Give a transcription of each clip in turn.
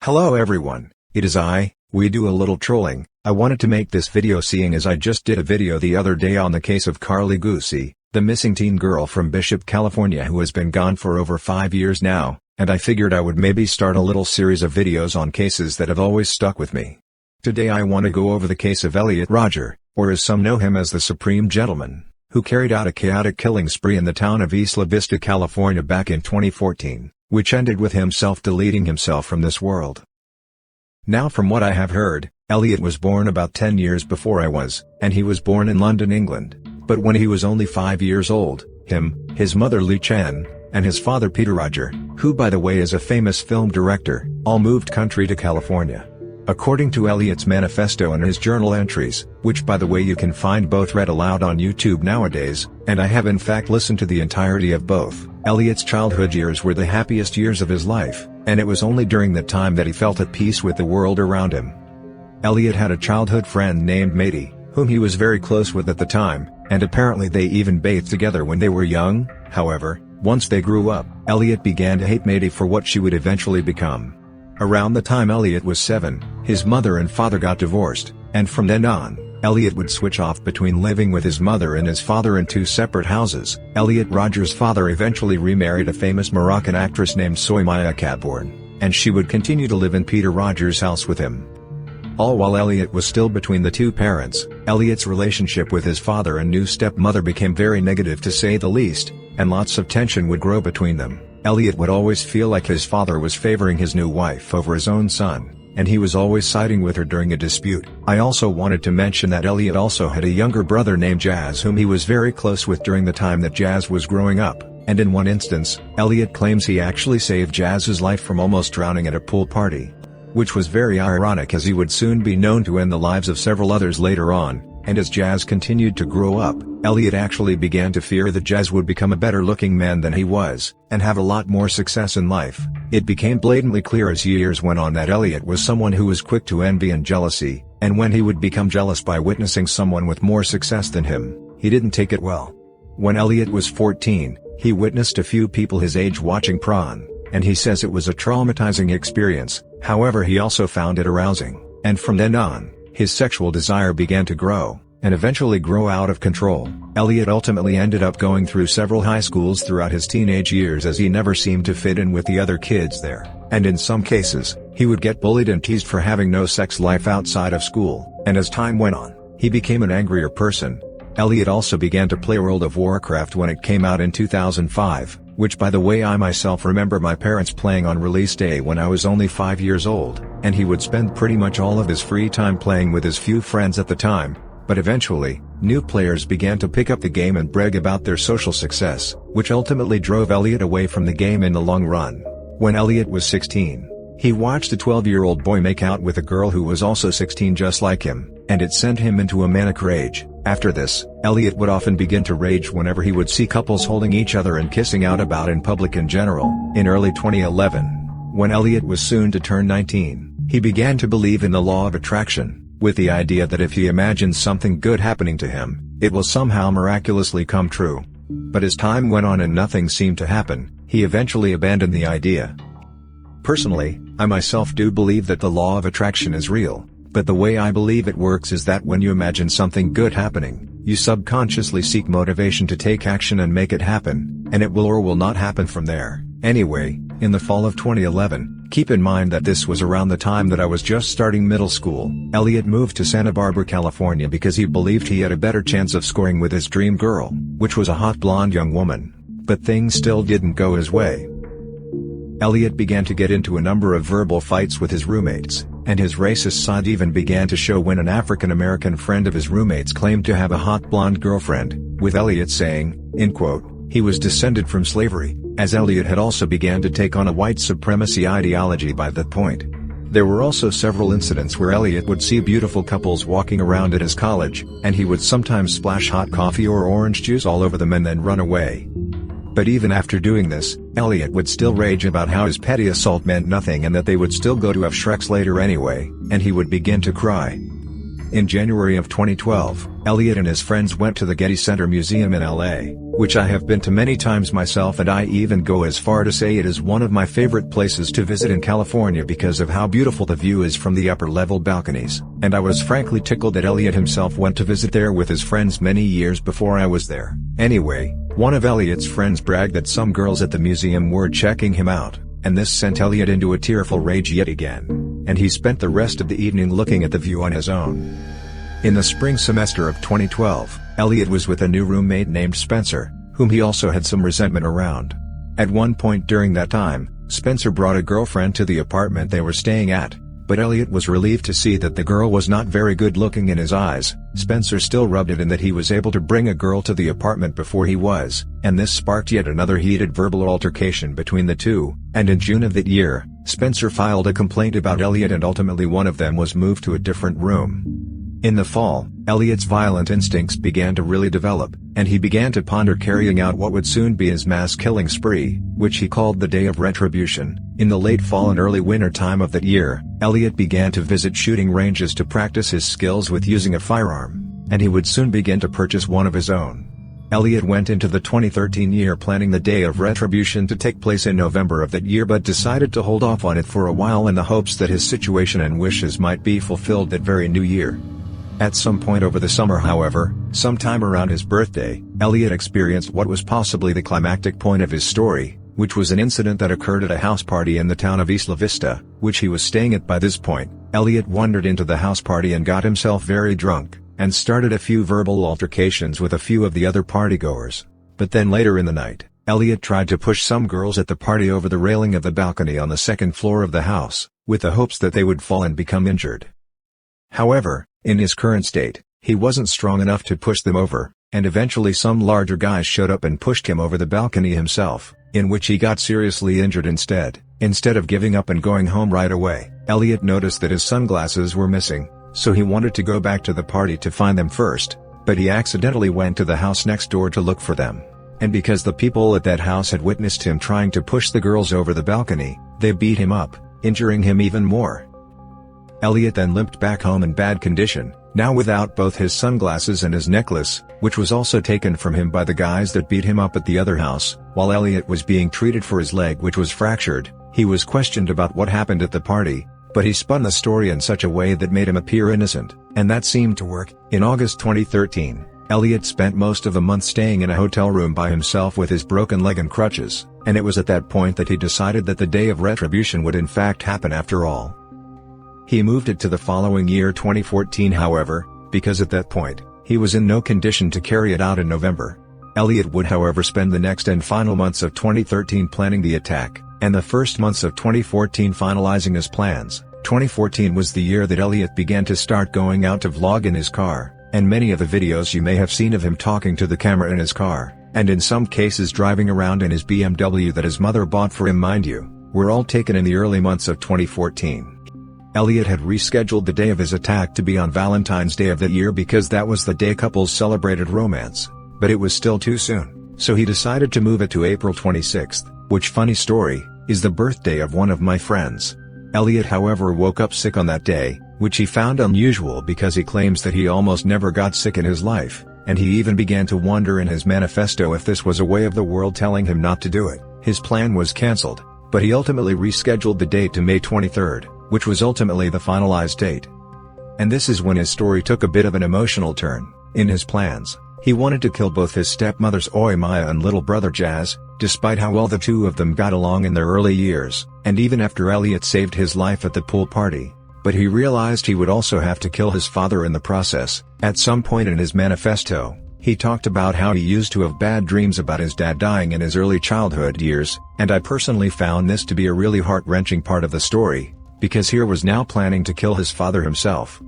Hello everyone, it is we do a little trolling. I wanted to make this video seeing as I just did a video the other day on the case of Karlie Guse, the missing teen girl from Bishop, California who has been gone for over 5 years now, and I figured I would maybe start a little series of videos on cases that have always stuck with me. Today I want to go over the case of Elliot Rodger, or as some know him as the Supreme Gentleman, who carried out a chaotic killing spree in the town of Isla Vista, California back in 2014. Which ended with him self-deleting himself from this world. Now from what I have heard, Elliot was born about 10 years before I was, and he was born in London, England. But when he was only 5 years old, his mother Lee Chan, and his father Peter Rodger, who by the way is a famous film director, all moved country to California. According to Elliot's manifesto and his journal entries, which by the way you can find both read aloud on YouTube nowadays, and I have in fact listened to the entirety of both, Elliot's childhood years were the happiest years of his life, and it was only during that time that he felt at peace with the world around him. Elliot had a childhood friend named Matey, whom he was very close with at the time, and apparently they even bathed together when they were young. However, once they grew up, Elliot began to hate Matey for what she would eventually become. Around the time Elliot was 7, his mother and father got divorced, and from then on, Elliot would switch off between living with his mother and his father in two separate houses. Elliot Rodger's father eventually remarried a famous Moroccan actress named Soumaya Kabourn, and she would continue to live in Peter Rodger's house with him. All while Elliot was still between the two parents, Elliot's relationship with his father and new stepmother became very negative to say the least, and lots of tension would grow between them. Elliot would always feel like his father was favoring his new wife over his own son, and he was always siding with her during a dispute. I also wanted to mention that Elliot also had a younger brother named Jazz whom he was very close with during the time that Jazz was growing up, and in one instance, Elliot claims he actually saved Jazz's life from almost drowning at a pool party. Which was very ironic as he would soon be known to end the lives of several others later on. And as Jazz continued to grow up, Elliot actually began to fear that Jazz would become a better-looking man than he was, and have a lot more success in life. It became blatantly clear as years went on that Elliot was someone who was quick to envy and jealousy, and when he would become jealous by witnessing someone with more success than him, he didn't take it well. When Elliot was 14, he witnessed a few people his age watching porn, and he says it was a traumatizing experience. However, he also found it arousing, and from then on, his sexual desire began to grow, and eventually grow out of control. Elliot ultimately ended up going through several high schools throughout his teenage years as he never seemed to fit in with the other kids there, and in some cases, he would get bullied and teased for having no sex life outside of school, and as time went on, he became an angrier person. Elliot also began to play World of Warcraft when it came out in 2005, which by the way I myself remember my parents playing on release day when I was only 5 years old, and he would spend pretty much all of his free time playing with his few friends at the time. But eventually, new players began to pick up the game and brag about their social success, which ultimately drove Elliot away from the game in the long run. When Elliot was 16, he watched a 12-year-old boy make out with a girl who was also 16 just like him, and it sent him into a manic rage. After this, Elliot would often begin to rage whenever he would see couples holding each other and kissing out about in public in general. In early 2011, when Elliot was soon to turn 19, he began to believe in the law of attraction, with the idea that if he imagines something good happening to him, it will somehow miraculously come true. But as time went on and nothing seemed to happen, he eventually abandoned the idea. Personally, I myself do believe that the law of attraction is real, but the way I believe it works is that when you imagine something good happening, you subconsciously seek motivation to take action and make it happen, and it will or will not happen from there. Anyway, in the fall of 2011, keep in mind that this was around the time that I was just starting middle school, Elliot moved to Santa Barbara, California because he believed he had a better chance of scoring with his dream girl, which was a hot blonde young woman. But things still didn't go his way. Elliot began to get into a number of verbal fights with his roommates, and his racist side even began to show when an African-American friend of his roommates claimed to have a hot blonde girlfriend, with Elliot saying, in quote, he was descended from slavery, as Elliot had also began to take on a white supremacy ideology by that point. There were also several incidents where Elliot would see beautiful couples walking around at his college, and he would sometimes splash hot coffee or orange juice all over them and then run away. But even after doing this, Elliot would still rage about how his petty assault meant nothing and that they would still go to have Shreks later anyway, and he would begin to cry. In January of 2012, Elliot and his friends went to the Getty Center Museum in LA, which I have been to many times myself, and I even go as far to say it is one of my favorite places to visit in California because of how beautiful the view is from the upper level balconies, and I was frankly tickled that Elliot himself went to visit there with his friends many years before I was there. Anyway, one of Elliot's friends bragged that some girls at the museum were checking him out, and this sent Elliot into a tearful rage yet again, and he spent the rest of the evening looking at the view on his own. In the spring semester of 2012, Elliot was with a new roommate named Spencer, whom he also had some resentment around. At one point during that time, Spencer brought a girlfriend to the apartment they were staying at, but Elliot was relieved to see that the girl was not very good looking in his eyes. Spencer still rubbed it in that he was able to bring a girl to the apartment before he was, and this sparked yet another heated verbal altercation between the two, and in June of that year, Spencer filed a complaint about Elliot and ultimately one of them was moved to a different room. In the fall, Elliot's violent instincts began to really develop, and he began to ponder carrying out what would soon be his mass killing spree, which he called the Day of Retribution. In the late fall and early winter time of that year, Elliot began to visit shooting ranges to practice his skills with using a firearm, and he would soon begin to purchase one of his own. Elliot went into the 2013 year planning the Day of Retribution to take place in November of that year, but decided to hold off on it for a while in the hopes that his situation and wishes might be fulfilled that very new year. At some point over the summer, however, sometime around his birthday, Elliot experienced what was possibly the climactic point of his story, which was an incident that occurred at a house party in the town of Isla Vista, which he was staying at by this point. Elliot wandered into the house party and got himself very drunk, and started a few verbal altercations with a few of the other partygoers. But then later in the night, Elliot tried to push some girls at the party over the railing of the balcony on the second floor of the house, with the hopes that they would fall and become injured. However, in his current state, he wasn't strong enough to push them over, and eventually some larger guys showed up and pushed him over the balcony himself, in which he got seriously injured instead. Instead of giving up and going home right away, Elliot noticed that his sunglasses were missing, so he wanted to go back to the party to find them first, but he accidentally went to the house next door to look for them. And because the people at that house had witnessed him trying to push the girls over the balcony, they beat him up, injuring him even more. Elliot then limped back home in bad condition, now without both his sunglasses and his necklace, which was also taken from him by the guys that beat him up at the other house. While Elliot was being treated for his leg, which was fractured, he was questioned about what happened at the party, but he spun the story in such a way that made him appear innocent, and that seemed to work. In August 2013, Elliot spent most of a month staying in a hotel room by himself with his broken leg and crutches, and it was at that point that he decided that the Day of Retribution would in fact happen after all. He moved it to the following year, 2014, however, because at that point, he was in no condition to carry it out in November. Elliot would however spend the next and final months of 2013 planning the attack, and the first months of 2014 finalizing his plans. 2014 was the year that Elliot began to start going out to vlog in his car, and many of the videos you may have seen of him talking to the camera in his car, and in some cases driving around in his BMW that his mother bought for him, mind you, were all taken in the early months of 2014. Elliot had rescheduled the day of his attack to be on Valentine's Day of that year because that was the day couples celebrated romance, but it was still too soon, so he decided to move it to April 26th, which, funny story, is the birthday of one of my friends. Elliot however woke up sick on that day, which he found unusual because he claims that he almost never got sick in his life, and he even began to wonder in his manifesto if this was a way of the world telling him not to do it. His plan was cancelled, but he ultimately rescheduled the date to May 23rd. Which was ultimately the finalized date. And this is when his story took a bit of an emotional turn. In his plans, he wanted to kill both his stepmothers Oi Maya and little brother Jazz, despite how well the two of them got along in their early years, and even after Elliot saved his life at the pool party. But he realized he would also have to kill his father in the process. At some point in his manifesto, he talked about how he used to have bad dreams about his dad dying in his early childhood years, and I personally found this to be a really heart-wrenching part of the story, because he was now planning to kill his father himself.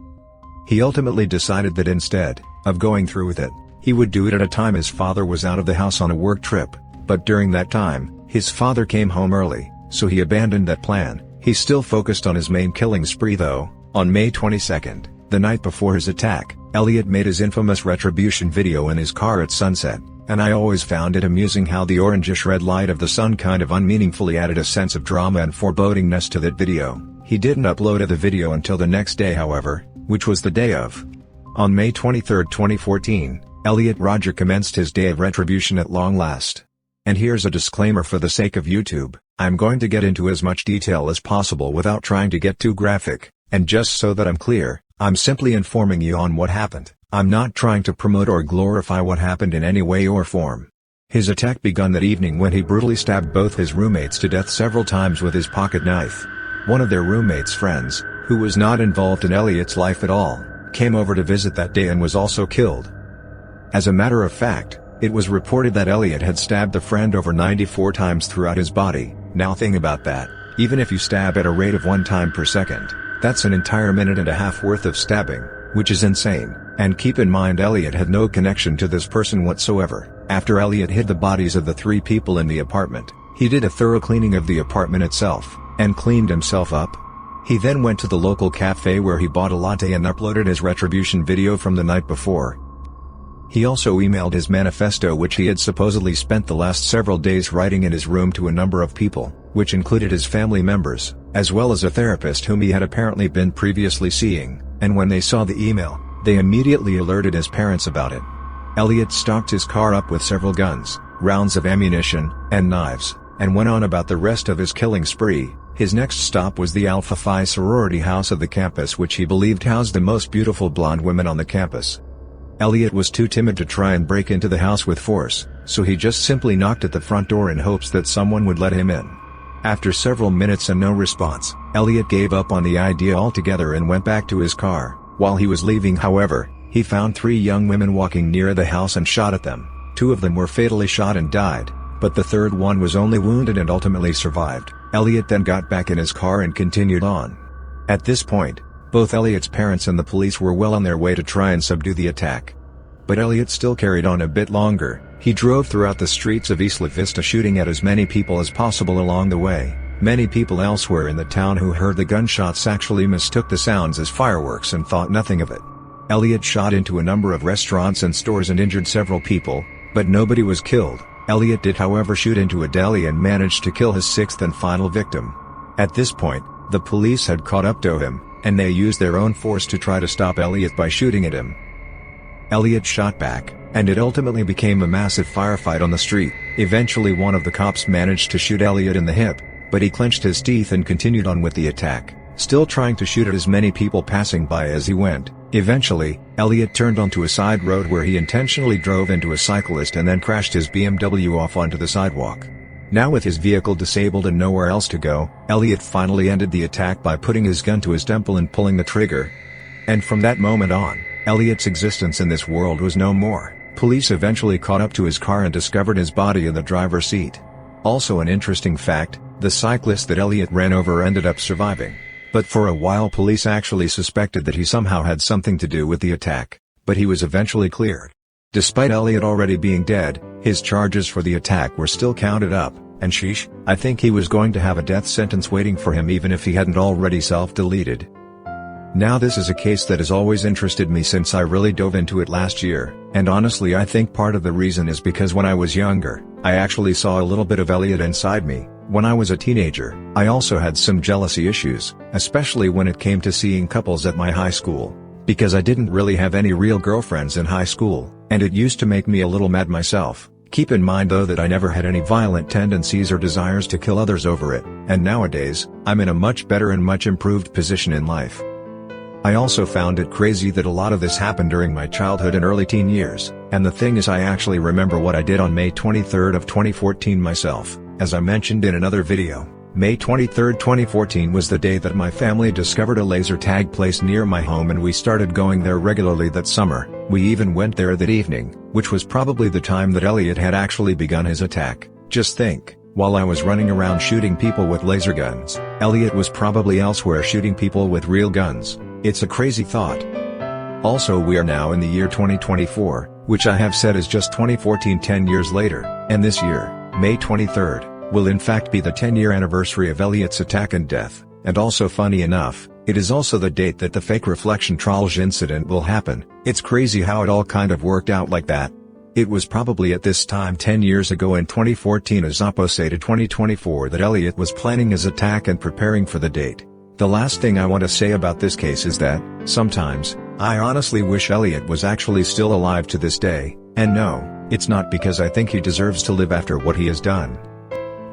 He ultimately decided that instead of going through with it, he would do it at a time his father was out of the house on a work trip, but during that time, his father came home early, so he abandoned that plan. He still focused on his main killing spree though. On May 22nd, the night before his attack, Elliot made his infamous retribution video in his car at sunset, and I always found it amusing how the orangish red light of the sun kind of unmeaningfully added a sense of drama and forebodingness to that video. He didn't upload the video until the next day however, which was the day of. On May 23, 2014, Elliot Rodger commenced his day of retribution at long last. And here's a disclaimer for the sake of YouTube, I'm going to get into as much detail as possible without trying to get too graphic, and just so that I'm clear, I'm simply informing you on what happened. I'm not trying to promote or glorify what happened in any way or form. His attack begun that evening when he brutally stabbed both his roommates to death several times with his pocket knife. One of their roommates' friends, who was not involved in Elliot's life at all, came over to visit that day and was also killed. As a matter of fact, it was reported that Elliot had stabbed the friend over 94 times throughout his body. Now think about that, even if you stab at a rate of 1 time per second, that's an entire minute and a half worth of stabbing, which is insane. And keep in mind Elliot had no connection to this person whatsoever. After Elliot hid the bodies of the 3 people in the apartment, he did a thorough cleaning of the apartment itself, and cleaned himself up. He then went to the local cafe where he bought a latte and uploaded his retribution video from the night before. He also emailed his manifesto, which he had supposedly spent the last several days writing in his room, to a number of people, which included his family members, as well as a therapist whom he had apparently been previously seeing, and when they saw the email, they immediately alerted his parents about it. Elliot stocked his car up with several guns, rounds of ammunition, and knives, and went on about the rest of his killing spree. His next stop was the Alpha Phi sorority house of the campus, which he believed housed the most beautiful blonde women on the campus. Elliot was too timid to try and break into the house with force, so he just simply knocked at the front door in hopes that someone would let him in. After several minutes and no response, Elliot gave up on the idea altogether and went back to his car. While he was leaving, however, he found 3 young women walking near the house and shot at them. 2 of them were fatally shot and died, but the third one was only wounded and ultimately survived. Elliot then got back in his car and continued on. At this point, both Elliot's parents and the police were well on their way to try and subdue the attack. But Elliot still carried on a bit longer. He drove throughout the streets of Isla Vista, shooting at as many people as possible along the way. Many people elsewhere in the town who heard the gunshots actually mistook the sounds as fireworks and thought nothing of it. Elliot shot into a number of restaurants and stores and injured several people, but nobody was killed. Elliot did, however, shoot into a deli and managed to kill his 6th and final victim. At this point, the police had caught up to him, and they used their own force to try to stop Elliot by shooting at him. Elliot shot back, and it ultimately became a massive firefight on the street. Eventually one of the cops managed to shoot Elliot in the hip, but he clenched his teeth and continued on with the attack, still trying to shoot at as many people passing by as he went. Eventually, Elliot turned onto a side road where he intentionally drove into a cyclist and then crashed his BMW off onto the sidewalk. Now with his vehicle disabled and nowhere else to go, Elliot finally ended the attack by putting his gun to his temple and pulling the trigger. And from that moment on, Elliot's existence in this world was no more. Police eventually caught up to his car and discovered his body in the driver's seat. Also an interesting fact, the cyclist that Elliot ran over ended up surviving. But for a while police actually suspected that he somehow had something to do with the attack, but he was eventually cleared. Despite Elliot already being dead, his charges for the attack were still counted up, and sheesh, I think he was going to have a death sentence waiting for him even if he hadn't already self-deleted. Now this is a case that has always interested me since I really dove into it last year, and honestly I think part of the reason is because when I was younger, I actually saw a little bit of Elliot inside me. When I was a teenager, I also had some jealousy issues, especially when it came to seeing couples at my high school, because I didn't really have any real girlfriends in high school, and it used to make me a little mad myself. Keep in mind though that I never had any violent tendencies or desires to kill others over it, and nowadays, I'm in a much better and much improved position in life. I also found it crazy that a lot of this happened during my childhood and early teen years, and the thing is I actually remember what I did on May 23rd of 2014 myself, as I mentioned in another video. May 23rd, 2014 was the day that my family discovered a laser tag place near my home and we started going there regularly that summer. We even went there that evening, which was probably the time that Elliot had actually begun his attack. Just think, while I was running around shooting people with laser guns, Elliot was probably elsewhere shooting people with real guns. It's a crazy thought. Also, we are now in the year 2024, which I have said is just 2014 10 years later, and this year, May 23rd, will in fact be the 10-year anniversary of Elliot's attack and death, and also funny enough, it is also the date that the fake reflection triage incident will happen. It's crazy how it all kind of worked out like that. It was probably at this time 10 years ago in 2014 as opposite to 2024 that Elliot was planning his attack and preparing for the date. The last thing I want to say about this case is that, sometimes, I honestly wish Elliot was actually still alive to this day, and no, it's not because I think he deserves to live after what he has done.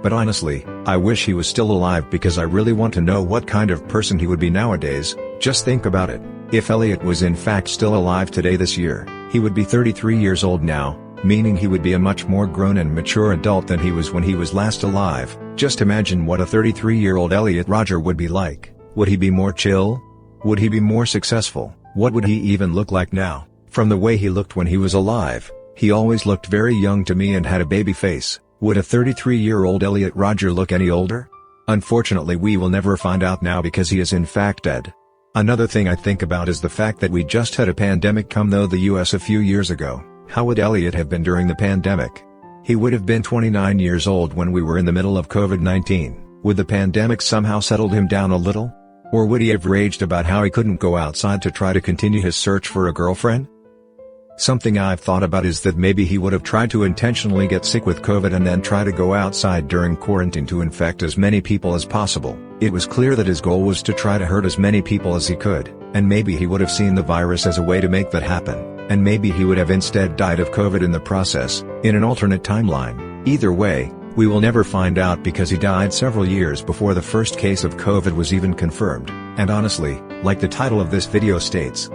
But honestly, I wish he was still alive because I really want to know what kind of person he would be nowadays. Just think about it. If Elliot was in fact still alive today this year, he would be 33 years old now, meaning he would be a much more grown and mature adult than he was when he was last alive. Just imagine what a 33-year-old Elliot Rodger would be like. Would he be more chill? Would he be more successful? What would he even look like now? From the way he looked when he was alive, he always looked very young to me and had a baby face. Would a 33-year-old Elliot Rodger look any older? Unfortunately, we will never find out now because he is in fact dead. Another thing I think about is the fact that we just had a pandemic come through the US a few years ago. How would Elliot have been during the pandemic? He would have been 29 years old when we were in the middle of COVID-19. Would the pandemic somehow settled him down a little? Or would he have raged about how he couldn't go outside to try to continue his search for a girlfriend? Something I've thought about is that maybe he would have tried to intentionally get sick with COVID and then try to go outside during quarantine to infect as many people as possible. It was clear that his goal was to try to hurt as many people as he could, and maybe he would have seen the virus as a way to make that happen, and maybe he would have instead died of COVID in the process, in an alternate timeline. Either way, we will never find out because he died several years before the first case of COVID was even confirmed, and honestly, like the title of this video states,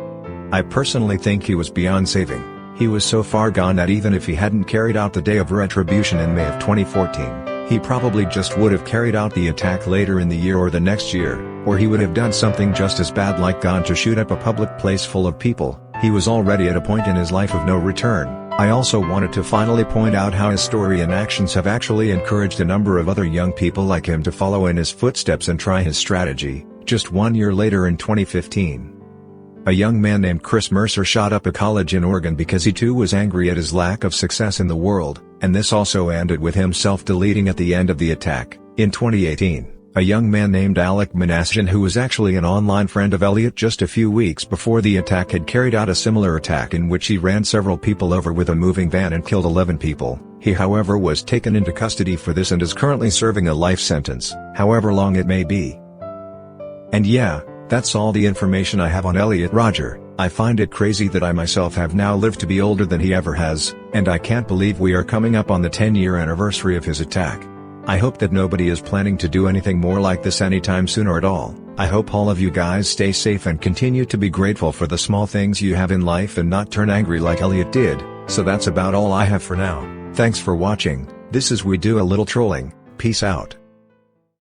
I personally think he was beyond saving. He was so far gone that even if he hadn't carried out the Day of Retribution in May of 2014, he probably just would have carried out the attack later in the year or the next year, or he would have done something just as bad like gone to shoot up a public place full of people. He was already at a point in his life of no return. I also wanted to finally point out how his story and actions have actually encouraged a number of other young people like him to follow in his footsteps and try his strategy. Just 1 year later in 2015. A young man named Chris Mercer shot up a college in Oregon because he too was angry at his lack of success in the world, and this also ended with him self-deleting at the end of the attack. In 2018, a young man named Alec Manassian, who was actually an online friend of Elliot just a few weeks before the attack, had carried out a similar attack in which he ran several people over with a moving van and killed 11 people. He however was taken into custody for this and is currently serving a life sentence, however long it may be. And yeah, that's all the information I have on Elliot Rodger. I find it crazy that I myself have now lived to be older than he ever has, and I can't believe we are coming up on the 10-year anniversary of his attack. I hope that nobody is planning to do anything more like this anytime soon or at all. I hope all of you guys stay safe and continue to be grateful for the small things you have in life and not turn angry like Elliot did. So that's about all I have for now. Thanks for watching. This is We Do a Little Trolling. Peace out.